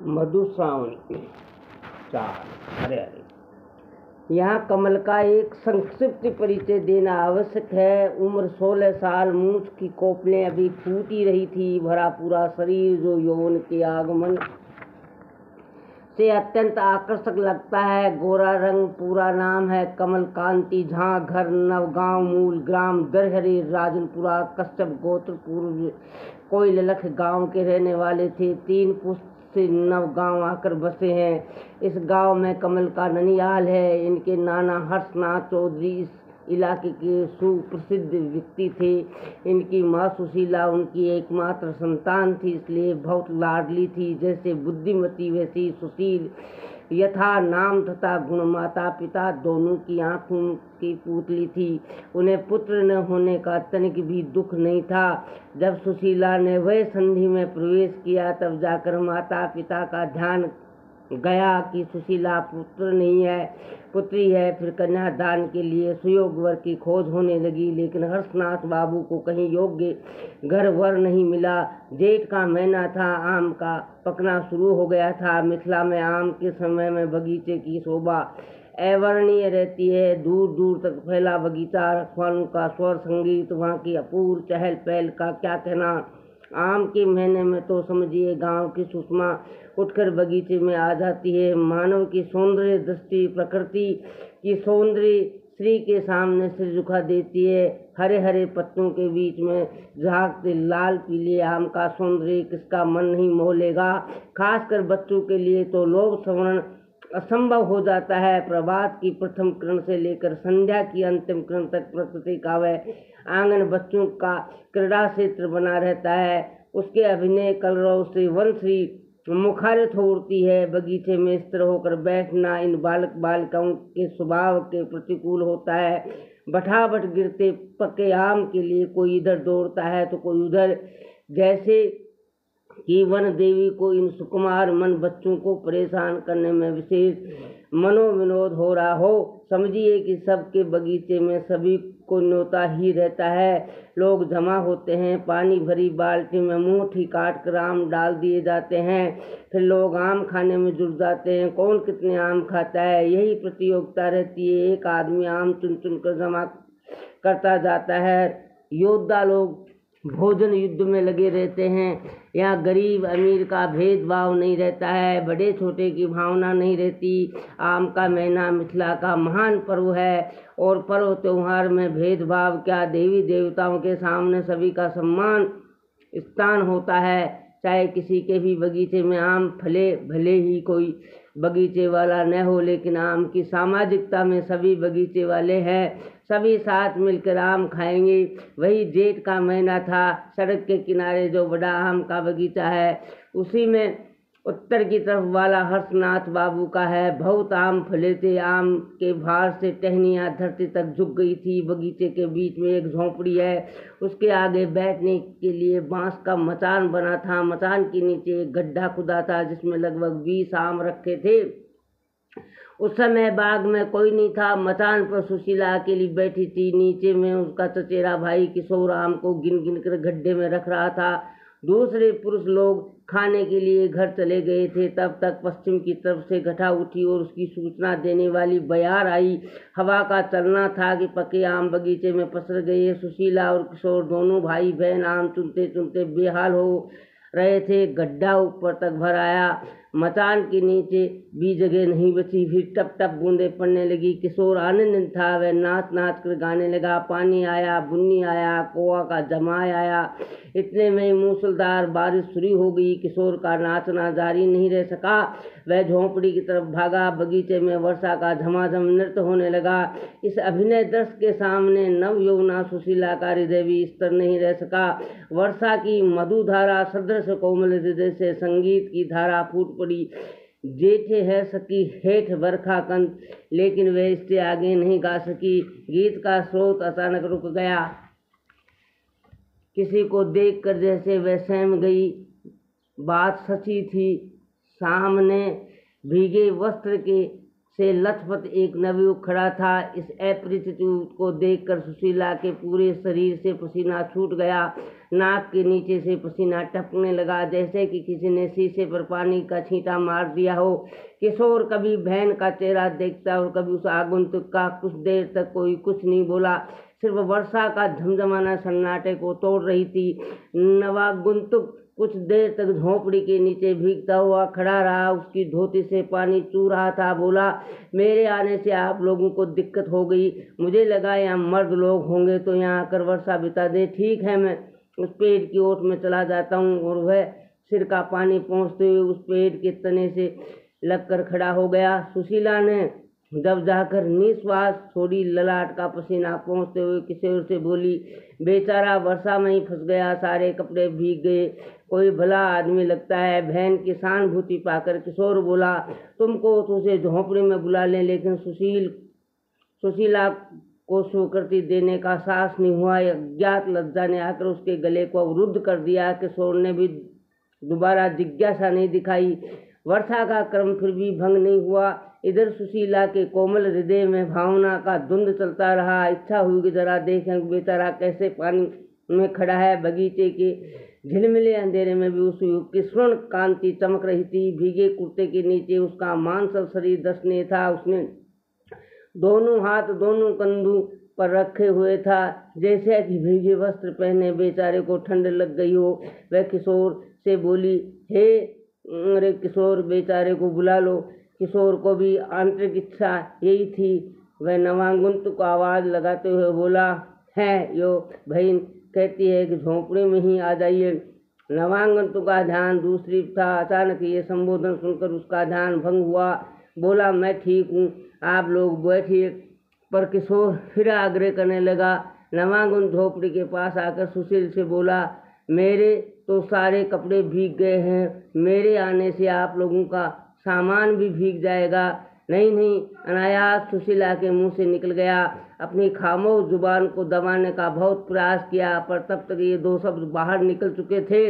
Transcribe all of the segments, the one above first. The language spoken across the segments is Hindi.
मधुश्रावणी 4 हरे हरे। यहाँ कमल का एक संक्षिप्त परिचय देना आवश्यक है। उम्र 16 साल, मूछ की कोपलें अभी फूटी रही थी, भरा पूरा शरीर जो यौवन के आगमन से अत्यंत आकर्षक लगता है। गोरा रंग, पूरा नाम है कमल कांति झा। घर नवगांव, मूल ग्राम दरहरी, राजनपुरा, कश्यप गोत्र, पूर्व कोई ललख गांव के रहने वाले थे। 3 पुश्त से नवगांव आकर बसे हैं। इस गांव में कमल का ननियाल है। इनके नाना हर्षनाथ चौधरी इस इलाके के सुप्रसिद्ध व्यक्ति थे। इनकी माँ सुशीला उनकी एकमात्र संतान थी, इसलिए बहुत लाडली थी। जैसे बुद्धिमती वैसी सुशील, यथा नाम तथा गुण। माता पिता दोनों की आंखों की पुतली थी। उन्हें पुत्र न होने का तनिक भी दुख नहीं था। जब सुशीला ने वह संधि में प्रवेश किया, तब जाकर माता पिता का ध्यान गया कि सुशीला पुत्र नहीं है, पुत्री है। फिर कन्यादान के लिए सुयोग वर की खोज होने लगी, लेकिन हर्षनाथ बाबू को कहीं योग्य घर वर नहीं मिला। जेठ का महीना था, आम का पकना शुरू हो गया था। मिथिला में आम के समय में बगीचे की शोभा अवर्णनीय रहती है। दूर दूर तक फैला बगीचा, रखवालों का स्वर संगीत, वहाँ की अपूर्व चहल पहल का क्या कहना। आम के महीने में तो समझिए गांव की सुषमा उठकर बगीचे में आ जाती है। मानव की सौंदर्य दृष्टि प्रकृति की सौंदर्य श्री के सामने सिर झुका देती है। हरे हरे पत्तों के बीच में झांकते लाल पीले आम का सौंदर्य किसका मन नहीं मोह लेगा। खासकर बच्चों के लिए तो लोभ श्रवण असंभव हो जाता है। प्रभात की प्रथम किरण से लेकर संध्या की अंतिम किरण तक प्रकृति का वह आंगन बच्चों का क्रीड़ा क्षेत्र बना रहता है। उसके अभिनय कलरव से वंशी मुखारित हो उठती है। बगीचे में स्थिर होकर बैठना इन बालक बालिकाओं के स्वभाव के प्रतिकूल होता है। बठाबट गिरते पके आम के लिए कोई इधर दौड़ता है तो कोई उधर, जैसे कि वन देवी को इन सुकुमार मन बच्चों को परेशान करने में विशेष मनोविनोद हो रहा हो। समझिए कि सबके बगीचे में सभी को न्योता ही रहता है। लोग जमा होते हैं, पानी भरी बाल्टी में मुट्ठी काट कर आम डाल दिए जाते हैं। फिर लोग आम खाने में जुट जाते हैं। कौन कितने आम खाता है, यही प्रतियोगिता रहती है। एक आदमी आम चुन चुन कर जमा करता जाता है। योद्धा लोग भोजन युद्ध में लगे रहते हैं। यहाँ गरीब अमीर का भेदभाव नहीं रहता है, बड़े छोटे की भावना नहीं रहती। आम का महीना मिथिला का महान पर्व है, और पर्व त्योहार में भेदभाव क्या, देवी देवताओं के सामने सभी का सम्मान स्थान होता है। चाहे किसी के भी बगीचे में आम फले, भले ही कोई बगीचे वाला न हो, लेकिन आम की सामाजिकता में सभी बगीचे वाले हैं। सभी साथ मिलकर आम खाएंगे। वही जेठ का महीना था। सड़क के किनारे जो बड़ा आम का बगीचा है, उसी में उत्तर की तरफ वाला हर्षनाथ बाबू का है। बहुत आम फले थे। आम के भार से टहनियाँ धरती तक झुक गई थी। बगीचे के बीच में एक झोंपड़ी है, उसके आगे बैठने के लिए बांस का मचान बना था। मचान के नीचे एक गड्ढा खुदा था, जिसमें लगभग 20 आम रखे थे। उस समय बाग में कोई नहीं था। मचान पर सुशीला अकेली बैठी थी। नीचे में उसका चचेरा भाई किशोर आम को गिन गिन कर गड्ढे में रख रहा था। दूसरे पुरुष लोग खाने के लिए घर चले गए थे। तब तक पश्चिम की तरफ से घटा उठी और उसकी सूचना देने वाली बयार आई। हवा का चलना था कि पके आम बगीचे में पसर गए। सुशीला और किशोर दोनों भाई बहन आम चुनते चुनते बेहाल हो रहे थे। गड्ढा ऊपर तक भर आया। मचान के नीचे भी जगह नहीं बची। फिर टप टप बूंदें पड़ने लगी। किशोर आनंदित था, वह नाच नाच कर गाने लगा। पानी आया, बुन्नी आया, कोआ का जमाय आया। इतने में ही मूसलधार बारिश शुरू हो गई। किशोर का नाचना जारी नहीं रह सका। वह झोंपड़ी की तरफ भागा। बगीचे में वर्षा का झमाझम नृत्य होने लगा। इस अभिनय दृश्य के सामने नव यौवना सुशीला का हृदय भी स्थिर नहीं रह सका। वर्षा की मधुधारा सदृश कोमल हृदय से संगीत की धारा फूट पड़ी। जेठे है सकी हेठ बरखा कंत, लेकिन वह इससे आगे नहीं गा सकी। गीत का स्रोत अचानक रुक गया। किसी को देखकर जैसे वह सहम गई। बात सच्ची थी। सामने भीगे वस्त्र के से लथपथ एक नवयुवक खड़ा था। इस अपरिचित युवक को देखकर सुशीला के पूरे शरीर से पसीना छूट गया। नाक के नीचे से पसीना टपकने लगा, जैसे कि किसी ने शीशे पर पानी का छींटा मार दिया हो। किशोर कभी बहन का चेहरा देखता और कभी उस आगंतुक का। कुछ देर तक कोई कुछ नहीं बोला, सिर्फ वर्षा का झमझमाना सन्नाटे को तोड़ रही थी। नवागंतुक कुछ देर तक झोंपड़ी के नीचे भीगता हुआ खड़ा रहा। उसकी धोती से पानी चू रहा था। बोला, मेरे आने से आप लोगों को दिक्कत हो गई। मुझे लगा यहाँ मर्द लोग होंगे तो यहाँ आकर वर्षा बिता दे। ठीक है, मैं उस पेड़ की ओट में चला जाता हूँ। और वह सिर का पानी पहुँचते हुए उस पेड़ के तने से लगकर खड़ा हो गया। सुशीला ने जब जाकर निश्वास छोड़ी, ललाट का पसीना पहुँचते हुए किशोर से बोली, बेचारा वर्षा में ही फंस गया, सारे कपड़े भीग गए। कोई भला आदमी लगता है। बहन की सहानुभूति पाकर किशोर बोला, तुमको तो उसे झोंपड़ी में बुला लें, लेकिन सुशीला को स्वीकृति देने का साहस नहीं हुआ। अज्ञात लज्जा ने आकर उसके गले को अवरुद्ध कर दिया। किशोर ने भी दोबारा जिज्ञासा नहीं दिखाई। वर्षा का क्रम फिर भी भंग नहीं हुआ। इधर सुशीला के कोमल हृदय में भावना का धुंध चलता रहा। इच्छा हुई कि जरा देखें बेचारा कैसे पानी में खड़ा है। बगीचे के झिलमिले अंधेरे में भी उस युवक की स्वर्ण कांति चमक रही थी। भीगे कुर्ते के नीचे उसका मांसल शरीर दर्शनीय था। उसने दोनों हाथ दोनों कंधों पर रखे हुए था, जैसे कि भीगे वस्त्र पहने बेचारे को ठंड लग गई हो। वह किशोर से बोली, हे अरे किशोर, बेचारे को बुला लो। किशोर को भी आंतरिक इच्छा यही थी। वह नवागंतुक को आवाज़ लगाते हुए बोला, है यो बहन कहती है कि झोंपड़ी में ही आ जाइए। नवागंतुक का ध्यान दूसरी था। अचानक ये संबोधन सुनकर उसका ध्यान भंग हुआ। बोला, मैं ठीक हूँ, आप लोग बैठिए। पर किशोर फिर आग्रह करने लगा। नवागंतुक झोंपड़ी के पास आकर सुशील से बोला, मेरे तो सारे कपड़े भीग गए हैं, मेरे आने से आप लोगों का सामान भी भीग जाएगा। नहीं, अनायास सुशीला के मुंह से निकल गया। अपनी खामोश जुबान को दबाने का बहुत प्रयास किया, पर तब तक ये दो शब्द बाहर निकल चुके थे।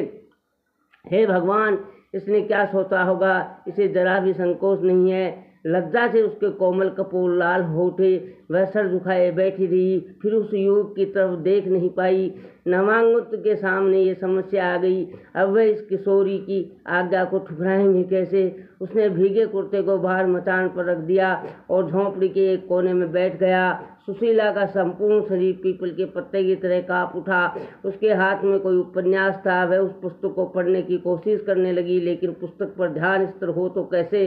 हे भगवान, इसने क्या सोचा होगा। इसे जरा भी संकोच नहीं है। लज्जा से उसके कोमल कपोल लाल हो उठे। वह सर झुकाए बैठी रही, फिर उस युवक की तरफ देख नहीं पाई। नवागंतुक के सामने ये समस्या आ गई। अब वह इस किशोरी की आज्ञा को ठुकराएंगे कैसे। उसने भीगे कुर्ते को बाहर मचान पर रख दिया और झोंपड़ी के एक कोने में बैठ गया। सुशीला का संपूर्ण शरीर पीपल के पत्ते की तरह कांप उठा। उसके हाथ में कोई उपन्यास था। वह उस पुस्तक को पढ़ने की कोशिश करने लगी, लेकिन पुस्तक पर ध्यान स्थिर हो तो कैसे।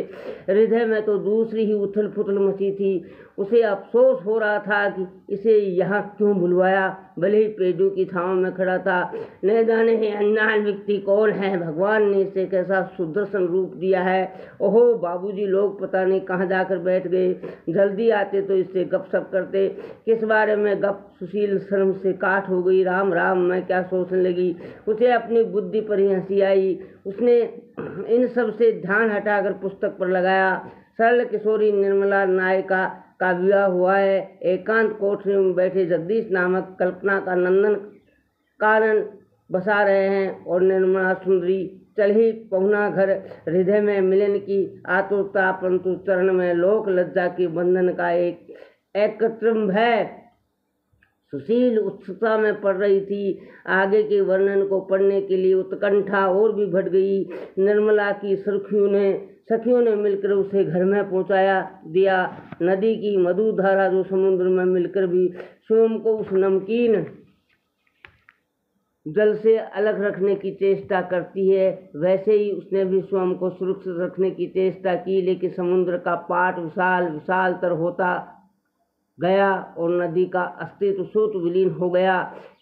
हृदय में तो दूसरी ही उथल पुथल मची थी। उसे अफसोस हो रहा था कि इसे यहाँ क्यों बुलवाया। भले ही पेड़ों की छांव में खड़ा था। न जाने ये अनजान व्यक्ति कौन है। भगवान ने इसे कैसा सुदर्शन रूप दिया है। ओहो, बाबूजी लोग पता नहीं कहाँ जाकर बैठ गए। जल्दी आते तो इससे गपशप करते। किस बारे में गप। सुशील शर्म से काठ हो गई। राम राम, मैं क्या सोचने लगी। उसे अपनी बुद्धि पर ही हंसी आई। उसने इन सब से ध्यान हटाकर पुस्तक पर लगाया। सरल किशोरी निर्मला नायिका का विवाह हुआ है। एकांत कोठरी में बैठे जगदीश नामक कल्पना का नंदन कानन बसा रहे हैं और निर्मला सुंदरी चल ही पहुना घर। हृदय में मिलन की आतुरता, परंतु चरण में लोक लज्जा के बंधन का एक एकत्रिम है। सुशील उत्सुकता में पड़ रही थी। आगे के वर्णन को पढ़ने के लिए उत्कंठा और भी बढ़ गई। निर्मला की सखियों ने मिलकर उसे घर में पहुंचाया दिया। नदी की मधुधारा जो समुद्र में मिलकर भी स्वयं को उस नमकीन जल से अलग रखने की चेष्टा करती है, वैसे ही उसने भी स्वयं को सुरक्षित रखने की चेष्टा की। लेकिन समुद्र का पाट विशालतर होता गया और नदी का अस्तित्व स्वतः विलीन हो गया।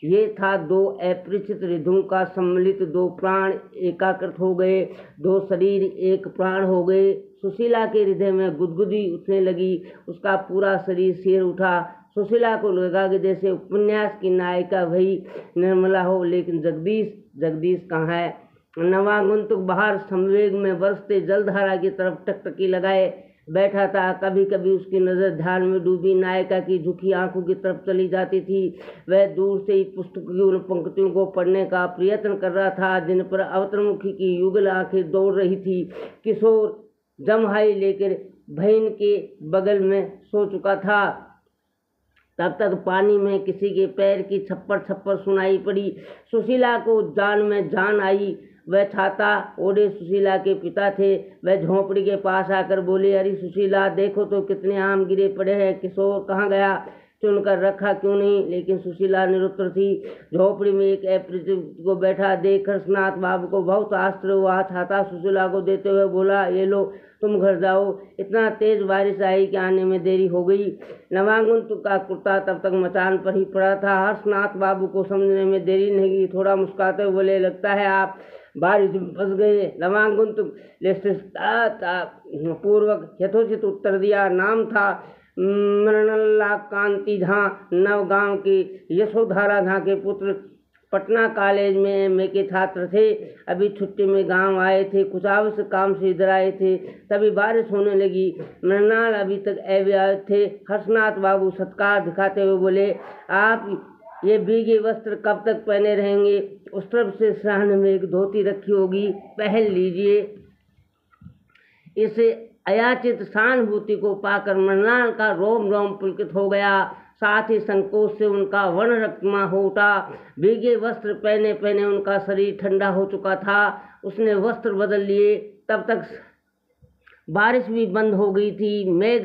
ये था दो अपरिचित हृदयों का सम्मिलित। दो प्राण एकाकृत हो गए, दो शरीर एक प्राण हो गए। सुशीला के हृदय में गुदगुदी उठने लगी। उसका पूरा शरीर सिर उठा। सुशीला को लगा कि जैसे उपन्यास की नायिका वही निर्मला हो, लेकिन जगदीश कहाँ है। नवागंतुक बाहर संवेग में बरसते जलधारा की तरफ टकटकी लगाए बैठा था। कभी कभी उसकी नज़र ध्यान में डूबी नायिका की झुकी आंखों की तरफ चली जाती थी। वह दूर से ही पुस्तक की उन पंक्तियों को पढ़ने का प्रयत्न कर रहा था जिन पर अवतरमुखी की युगल आंखें दौड़ रही थी। किशोर जमहाई लेकर बहन के बगल में सो चुका था। तब तक पानी में किसी के पैर की छप्पर छप्पर सुनाई पड़ी। सुशीला को जान में जान आई। वह छाता ओढ़े सुशीला के पिता थे। वह झोंपड़ी के पास आकर बोले, अरे सुशीला, देखो तो कितने आम गिरे पड़े हैं, किशोर कहाँ गया, चुनकर रखा क्यों नहीं। लेकिन सुशीला निरुत्तर थी। झोपड़ी में एक अपरिचित को बैठा देख हर्षनाथ बाबू को बहुत आश्चर्य हुआ। छाता सुशीला को देते हुए बोला, ये लो, तुम घर जाओ, इतना तेज बारिश आई कि आने में देरी हो गई। नवांगुंतु का कुर्ता तब तक मचान पर ही पड़ा था। हर्षनाथ बाबू को समझने में देरी नहीं की। थोड़ा मुस्कुराते हुए बोले, लगता है आप बारिश में फंस गए। नवांगुंतु पूर्वक यथोचित उत्तर दिया। नाम था मृणल्ला कांति झा, नवगांव के यशोधारा झा के पुत्र। पटना कॉलेज में एमए के छात्र थे। अभी छुट्टी में गांव आए थे, कुछ आवश्यक काम से इधर आए थे, तभी बारिश होने लगी। मृणाल अभी तक अव्याहत थे। हर्षनाथ बाबू सत्कार दिखाते हुए बोले, आप ये भीगे वस्त्र कब तक पहने रहेंगे? उस तरफ से सहन में एक धोती रखी होगी, पहन लीजिए। इसे अयाचित सहानुभूति को पाकर मृणाल का रोम रोम पुलकित हो गया। साथ ही संकोच से उनका वर्ण रक्तमा हो उठा। भीगे वस्त्र पहने पहने उनका शरीर ठंडा हो चुका था। उसने वस्त्र बदल लिए। तब तक बारिश भी बंद हो गई थी। मेघ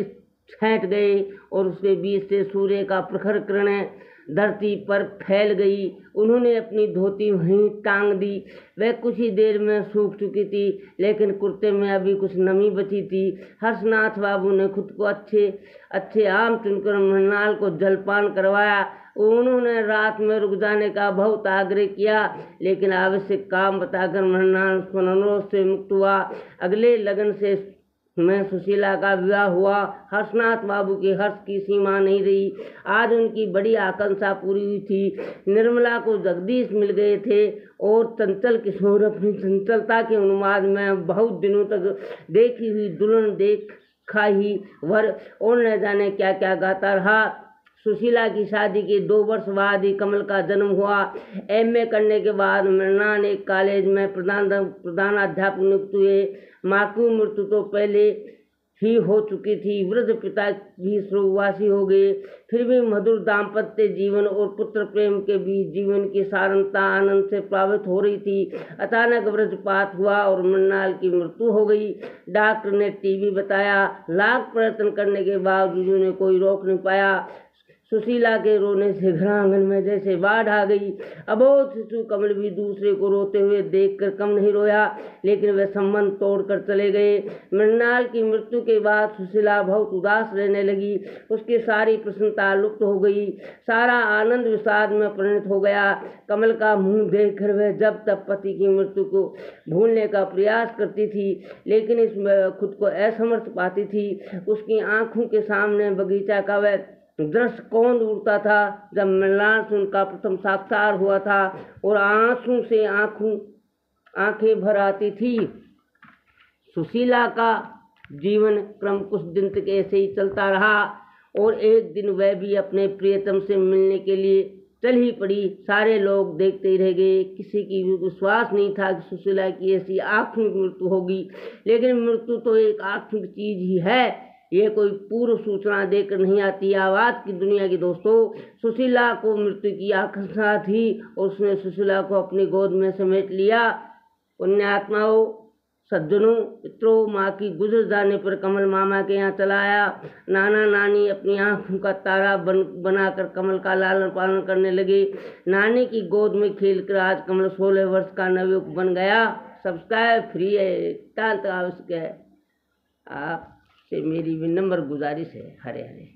छैंट गए और उसके बीच से सूर्य का प्रखर किरणें धरती पर फैल गई। उन्होंने अपनी धोती वहीं टांग दी। वह कुछ ही देर में सूख चुकी थी, लेकिन कुर्ते में अभी कुछ नमी बची थी। हर्षनाथ बाबू ने खुद को अच्छे आम चुनकर मृणाल को जलपान करवाया। उन्होंने रात में रुक जाने का बहुत आग्रह किया, लेकिन आवश्यक काम बताकर मृणाल अनुरोध से मुक्त हुआ। अगले लगन से में सुशीला का विवाह हुआ। हर्षनाथ बाबू के हर्ष की सीमा नहीं रही। आज उनकी बड़ी आकांक्षा पूरी हुई थी। निर्मला को जगदीश मिल गए थे और चंचल किशोर अपनी चंचलता के उन्माद में बहुत दिनों तक देखी हुई दुल्हन देखा ही वर और न जाने क्या क्या गाता रहा। सुशीला की शादी के 2 वर्ष बाद ही कमल का जन्म हुआ। एमए करने के बाद मृणाल एक कॉलेज में प्रधानाध्यापक नियुक्त हुए। माँ की मृत्यु तो पहले ही हो चुकी थी। वृद्ध पिता भी स्वर्गवासी हो गए। फिर भी मधुर दाम्पत्य जीवन और पुत्र प्रेम के बीच जीवन की सारंता आनंद से प्रभावित हो रही थी। अचानक वज्रपात हुआ और मृणाल की मृत्यु हो गई। डॉक्टर ने टीबी बताया। लाख प्रयत्न करने के बावजूद उन्हें कोई रोक नहीं पाया। सुशीला के रोने से घर आंगन में जैसे बाढ़ आ गई। अबोध शिशु कमल भी दूसरे को रोते हुए देखकर कम नहीं रोया, लेकिन वे संबंध तोड़कर चले गए। मृणाल की मृत्यु के बाद सुशीला बहुत उदास रहने लगी। उसकी सारी प्रसन्नता लुप्त हो गई। सारा आनंद विषाद में परिणत हो गया। कमल का मुंह देखकर वह जब तक पति की मृत्यु को भूलने का प्रयास करती थी, लेकिन इसमें खुद को असमर्थ पाती थी। उसकी आंखों के सामने बगीचा का वह दृश्य कौन उड़ता था जब मृणाल से उनका प्रथम साक्षात्कार हुआ था और आंसू से आंखें भर आती थी। सुशीला का जीवन क्रम कुछ दिन तक ऐसे ही चलता रहा और एक दिन वह भी अपने प्रियतम से मिलने के लिए चल ही पड़ी। सारे लोग देखते ही रह गए। किसी की भी विश्वास नहीं था कि सुशीला की ऐसी आकस्मिक मृत्यु होगी, लेकिन मृत्यु तो एक आकस्मिक चीज ही है। ये कोई पूर्व सूचना देकर नहीं आती। आवाज की दुनिया की दोस्तों, सुशीला को मृत्यु की आकांक्षा थी और उसने सुशीला को अपनी गोद में समेट लिया। पुण्यात्माओं, सज्जनों, मित्रों, माँ की गुजर जाने पर कमल मामा के यहाँ चला आया। नाना नानी अपनी आंखों का तारा बनाकर कमल का लालन पालन करने लगे। नानी की गोद में खेलकर आज कमल 16 वर्ष का नवयुवक बन गया। सब्सक्राइब फ्री है, अत्यंत आवश्यक है। आप से मेरी विनम्र गुजारिश है। हरे हरे।